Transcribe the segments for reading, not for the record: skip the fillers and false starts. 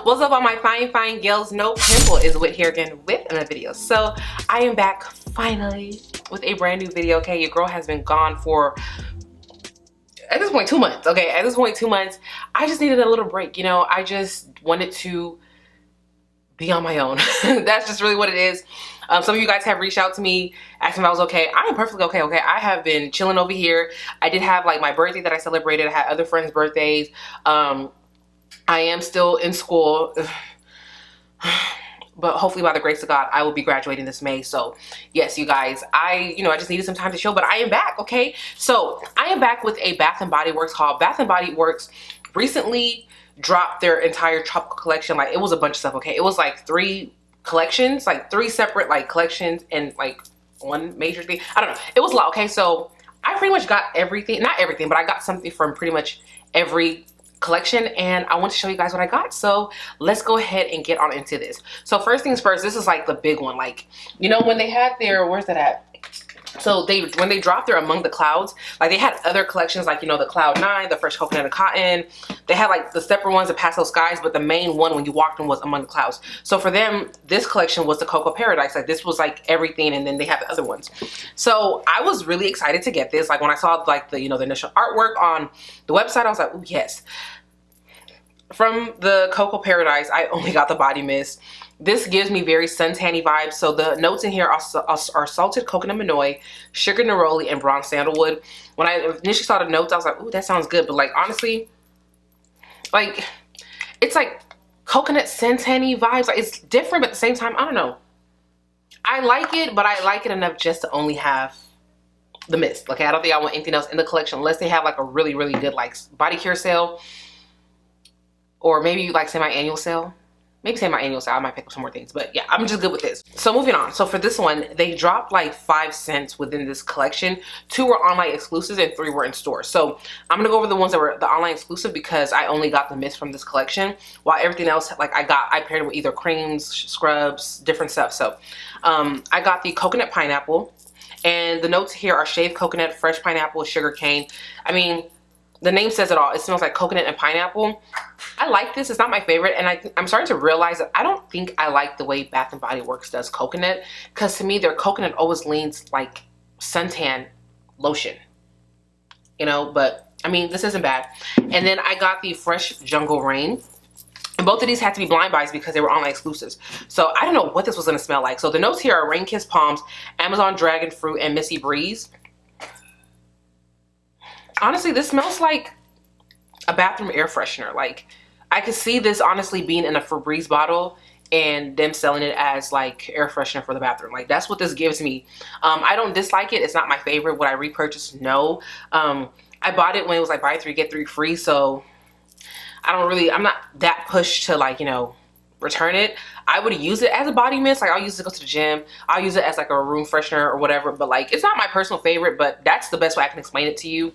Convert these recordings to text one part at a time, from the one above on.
What's up, all my fine girls? No pimple is Whit here again with another video. So I am back finally with a brand new video. Okay, your girl has been gone for at this point 2 months. Okay, at this point 2 months, I just needed a little break. You know, I just wanted to be on my own. That's just really what it is. Some of you guys have reached out to me asking if I was okay. I am perfectly okay. Okay, I have been chilling over here. I did have like my birthday that I celebrated. I had other friends' birthdays. I am still in school, but hopefully by the grace of God, I will be graduating this May. So yes, you guys, I just needed some time to chill, but I am back. Okay, so I am back with a Bath and Body Works haul. Bath and Body Works recently dropped their entire tropical collection. Like, it was a bunch of stuff. Okay, it was like 3 collections, like 3 separate like collections and like one major thing. I don't know, it was a lot. Okay, so I pretty much got everything, not everything, but I got something from pretty much every collection, and I want to show you guys what I got. So let's go ahead and get on into this. So first things first, this is like the big one. Like, you know, when they had their, where's that at? So when they dropped their Among the Clouds, like they had other collections, like, you know, the Cloud 9, the Fresh Coconut and Cotton. They had like the separate ones, the Pastel Skies, but the main one when you walked in was Among the Clouds. So for them, this collection was the Cocoa Paradise. Like, this was like everything, and then they have the other ones. So I was really excited to get this. Like, when I saw like the, you know, the initial artwork on the website, I was like, oh yes. From the Cocoa Paradise, I only got the body mist. This gives me very suntanny vibes. So the notes in here are salted coconut manoi, sugar neroli, and bronze sandalwood. When I initially saw the notes, I was like, ooh, that sounds good. But like, honestly, like, it's like coconut suntanny vibes. Like, it's different, but at the same time, I don't know. I like it, but I like it enough just to only have the mist. Okay, I don't think I want anything else in the collection unless they have like a really, really good like body care sale. Or maybe like semi-annual sale. Maybe semi-annual sale. I might pick up some more things. But yeah, I'm just good with this. So moving on. So for this one, they dropped like 5 cents within this collection. 2 were online exclusives and 3 were in stores. So I'm going to go over the ones that were the online exclusive because I only got the mist from this collection. While everything else, like I paired it with either creams, scrubs, different stuff. So I got the coconut pineapple. And the notes here are shaved coconut, fresh pineapple, sugar cane. I mean, the name says it all. It smells like coconut and pineapple. I like this. It's not my favorite, and I'm starting to realize that I don't think I like the way Bath and Body Works does coconut, because to me their coconut always leans like suntan lotion, you know. But I mean, this isn't bad. And then I got the Fresh Jungle Rain, and both of these had to be blind buys because they were online exclusives. So I don't know what this was going to smell like. So the notes here are Rain Kissed Palms, Amazon Dragon Fruit, and Missy Breeze. Honestly, this smells like a bathroom air freshener. Like, I could see this honestly being in a Febreze bottle and them selling it as like air freshener for the bathroom. Like, that's what this gives me. I don't dislike it. It's not my favorite. Would I repurchase? No. I bought it when it was like buy 3 get 3 free. So I'm not that pushed to, like, you know, return it. I would use it as a body mist. Like, I'll use it to go to the gym. I'll use it as like a room freshener or whatever. But like, it's not my personal favorite, but that's the best way I can explain it to you.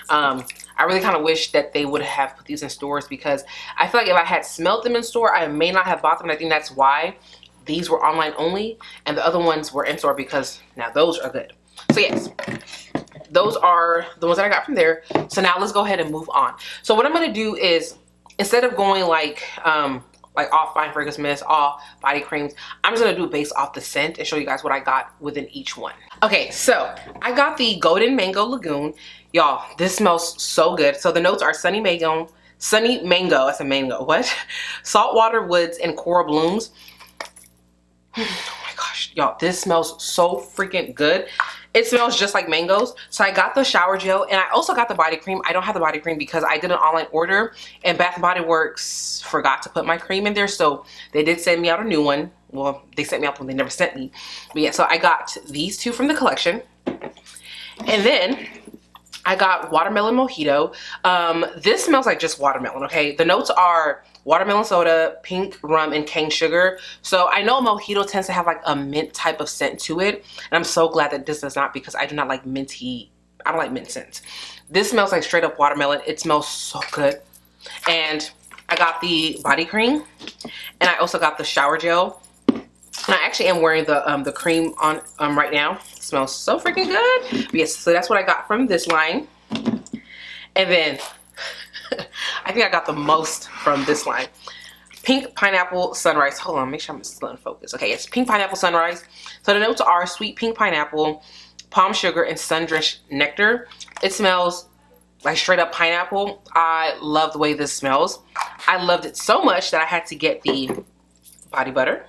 I really kind of wish that they would have put these in stores, because I feel like if I had smelled them in store, I may not have bought them. And I think that's why these were online only and the other ones were in store, because now those are good. So yes, those are the ones that I got from there. So now let's go ahead and move on. So what I'm going to do is, instead of going like all fine fragrance mist, all body creams, I'm just going to do it based off the scent and show you guys what I got within each one. Okay, so I got the Golden Mango Lagoon. Y'all, this smells so good. So the notes are sunny mango, that's a mango, what? Saltwater woods and coral blooms. Oh my gosh, y'all, this smells so freaking good. It smells just like mangoes. So I got the shower gel, and I also got the body cream. I don't have the body cream because I did an online order and Bath & Body Works forgot to put my cream in there. So they did send me out a new one. Well, they sent me out when they never sent me. But yeah, so I got these 2 from the collection. And then I got Watermelon Mojito. This smells like just watermelon, okay? The notes are watermelon soda, pink rum, and cane sugar. So I know mojito tends to have like a mint type of scent to it. And I'm so glad that this does not, because I do not like minty. I don't like mint scents. This smells like straight up watermelon. It smells so good. And I got the body cream. And I also got the shower gel. And I actually am wearing the cream on right now. It smells so freaking good. But yes, so that's what I got from this line. And then I think I got the most from this line. Pink Pineapple Sunrise. Hold on, make sure I'm still in focus. Okay, it's Pink Pineapple Sunrise. So the notes are sweet pink pineapple, palm sugar, and sun-drenched nectar. It smells like straight up pineapple. I love the way this smells. I loved it so much that I had to get the body butter.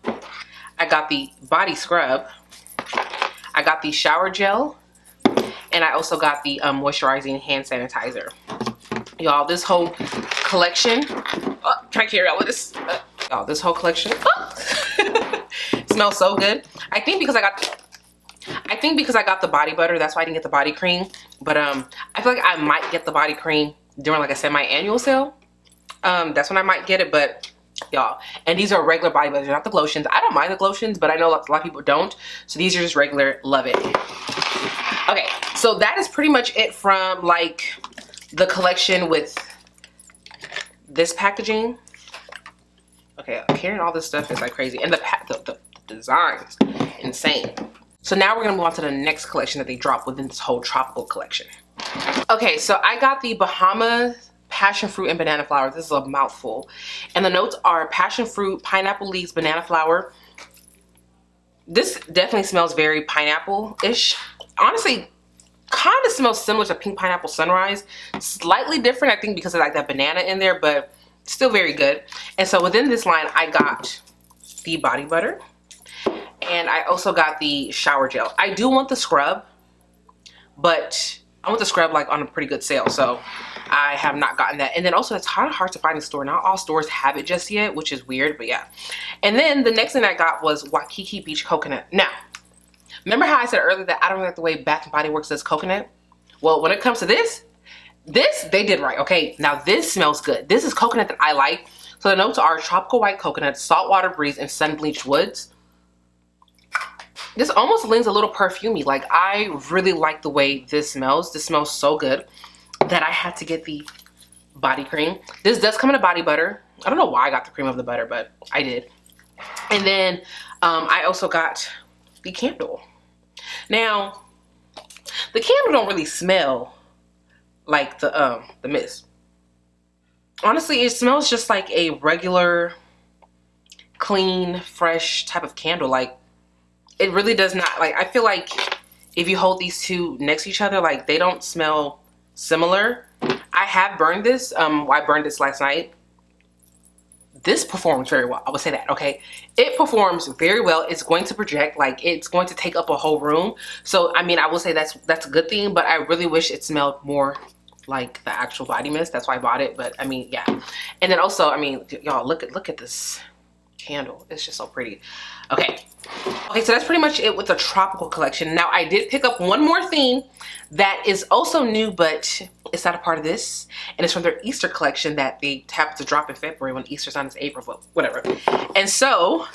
I got the body scrub. I got the shower gel. And I also got the moisturizing hand sanitizer. Y'all, this whole collection, can I carry all of this? Y'all, this whole collection smells so good. I think because I got the body butter, that's why I didn't get the body cream. But I feel like I might get the body cream during, like I said, my annual sale. That's when I might get it, but y'all, and these are regular body butters, not the glotions. I don't mind the glotions, but I know a lot of people don't. So these are just regular. Love it. Okay, so that is pretty much it from like the collection with this packaging. Okay, carrying all this stuff is like crazy, and the designs, insane. So now we're gonna move on to the next collection that they dropped within this whole tropical collection. Okay, so I got the Bahamas passion fruit and banana flower. This is a mouthful, and the notes are passion fruit, pineapple leaves, banana flower. This definitely smells very pineapple-ish. Honestly, kind of smells similar to Pink Pineapple Sunrise. Slightly different, I think, because of like that banana in there, but still very good. And so within this line, I got the body butter, and I also got the shower gel. I do want the scrub, but I want the scrub like on a pretty good sale, so I have not gotten that. And then also, it's kind of hard to find in store. Not all stores have it just yet, which is weird, but yeah. And then the next thing I got was Waikiki Beach Coconut. Now, remember how I said earlier that I don't like the way Bath and Body Works does coconut? Well, when it comes to this, they did right, okay? Now, this smells good. This is coconut that I like. So the notes are tropical white coconut, saltwater breeze, and sun-bleached woods. This almost leans a little perfumey. Like, I really like the way this smells. This smells so good that I had to get the body cream. This does come in a body butter. I don't know why I got the cream of the butter, but I did. And then I also got the candle. Now, the candle don't really smell like the mist. Honestly, it smells just like a regular, clean, fresh type of candle. Like, it really does not, like, I feel like if you hold these two next to each other, like, they don't smell similar. I have burned this. I burned this last night. This performs very well. I would say that, okay? It performs very well. It's going to project, like, it's going to take up a whole room. So, I mean, I will say that's a good thing, but I really wish it smelled more like the actual body mist. That's why I bought it. But, I mean, yeah. And then also, I mean, y'all, look at this candle. It's just so pretty. Okay, so that's pretty much it with the tropical collection. Now, I did pick up one more thing that is also new, but it's not a part of this, and it's from their Easter collection that they happened to drop in February when Easter's on. It's April, but whatever. And so,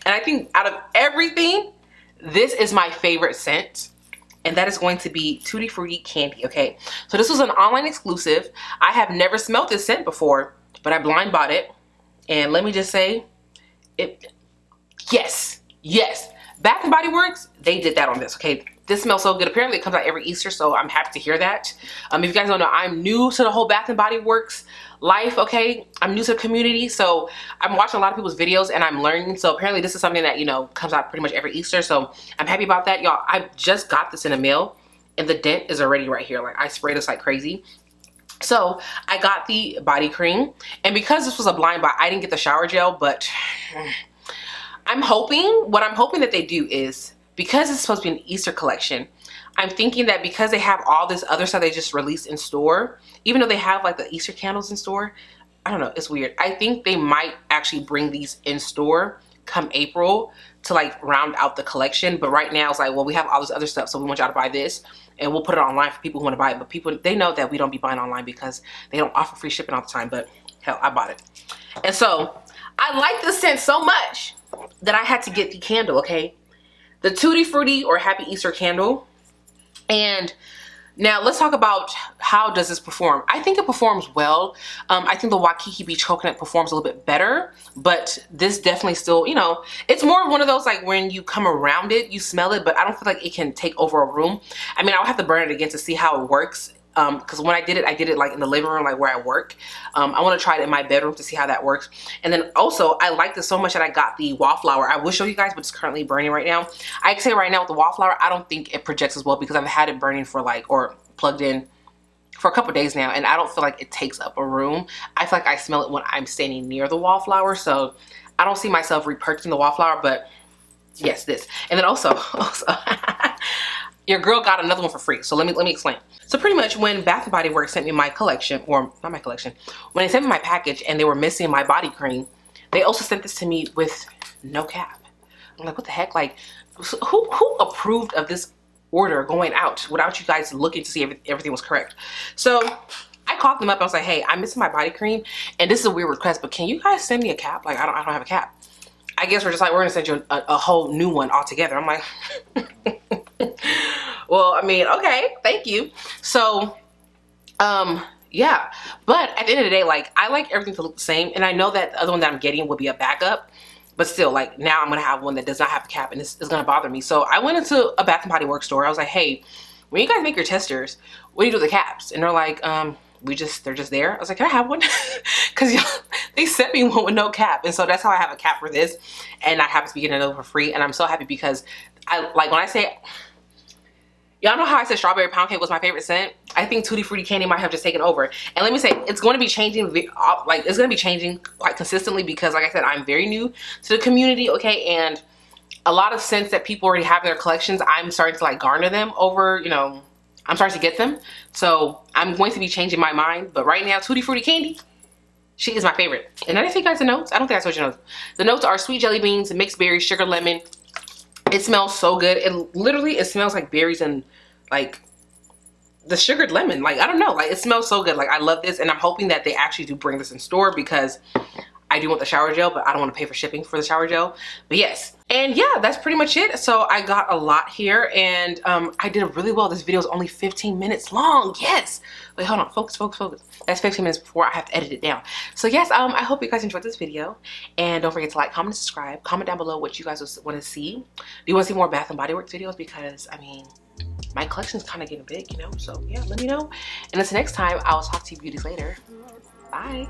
and I think out of everything, this is my favorite scent, and that is going to be Tutti Frutti Candy. Okay, so this was an online exclusive. I have never smelled this scent before, but I blind bought it, and let me just say, yes, Bath and Body Works, they did that on this, okay? This smells so good. Apparently it comes out every Easter, so I'm happy to hear that. If you guys don't know, I'm new to the whole Bath and Body Works life, okay? I'm new to the community, so I'm watching a lot of people's videos and I'm learning. So apparently this is something that, you know, comes out pretty much every Easter, so I'm happy about that. Y'all, I just got this in the mail and the dent is already right here. Like, I sprayed this like crazy. So I got the body cream, and because this was a blind buy, I didn't get the shower gel, but what I'm hoping that they do is, because it's supposed to be an Easter collection, I'm thinking that because they have all this other stuff they just released in store, even though they have like the Easter candles in store, I don't know, it's weird. I think they might actually bring these in store come April to like round out the collection. But right now it's like, well, we have all this other stuff, so we want y'all to buy this and we'll put it online for people who want to buy it. But people, they know that we don't be buying online because they don't offer free shipping all the time, but hell, I bought it. And so I like this scent so much that I had to get the candle, okay? The Tutti Frutti or Happy Easter candle. And now let's talk about how does this perform. I think it performs well. I think the Waikiki Beach Coconut performs a little bit better, but this definitely still, you know, it's more of one of those like when you come around it, you smell it, but I don't feel like it can take over a room. I mean, I'll have to burn it again to see how it works because when I did it like in the living room, like where I work. I want to try it in my bedroom to see how that works. And then also, I like this so much that I got the wallflower. I will show you guys, but it's currently burning right now. I can say right now with the wallflower, I don't think it projects as well because I've had it burning for like, or plugged in for a couple of days now, and I don't feel like it takes up a room. I feel like I smell it when I'm standing near the wallflower, so I don't see myself repurchasing the wallflower, but yes, this. And then also your girl got another one for free. So let me explain. So pretty much when Bath & Body Works sent me my collection, or not my collection, when they sent me my package and they were missing my body cream, they also sent this to me with no cap. I'm like, what the heck? Like, who approved of this order going out without you guys looking to see if everything was correct? So I called them up. I was like, hey, I'm missing my body cream, and this is a weird request, but can you guys send me a cap? Like, I don't have a cap. I guess we're just like, we're gonna send you a whole new one altogether. I'm like, well, I mean, okay, thank you. So, yeah, but at the end of the day, like, I like everything to look the same, and I know that the other one that I'm getting will be a backup, but still, like, now I'm gonna have one that does not have a cap, and it's gonna bother me. So I went into a Bath & Body Works store. I was like, hey, when you guys make your testers, what do you do with the caps? And they're like, they're just there. I was like, can I have one? Because they sent me one with no cap, and so that's how I have a cap for this, and I happen to be getting another for free, and I'm so happy because when I say, y'all know how I said strawberry pound cake was my favorite scent? I think Tutti Frutti Candy might have just taken over. And let me say, it's going to be changing, like, it's going to be changing quite consistently because, like I said, I'm very new to the community, okay? And a lot of scents that people already have in their collections, I'm starting to, like, garner them over, you know, I'm starting to get them. So I'm going to be changing my mind. But right now, Tutti Frutti Candy, she is my favorite. And I didn't think you guys the notes. I don't think I told you the notes. The notes are sweet jelly beans, mixed berries, sugar, lemon. It smells so good. It smells like berries and like the sugared lemon. Like, I don't know. Like, it smells so good. Like, I love this. And I'm hoping that they actually do bring this in store because I do want the shower gel, but I don't want to pay for shipping for the shower gel. But yes. And yeah, that's pretty much it. So I got a lot here, and I did really well. This video is only 15 minutes long. Yes. Wait, hold on. Focus. That's 15 minutes before I have to edit it down. So yes, I hope you guys enjoyed this video. And don't forget to like, comment, and subscribe. Comment down below what you guys want to see. Do you want to see more Bath & Body Works videos? Because, I mean, my collection's kind of getting big, you know? So yeah, let me know. And until next time, I will talk to you beauties later. Bye.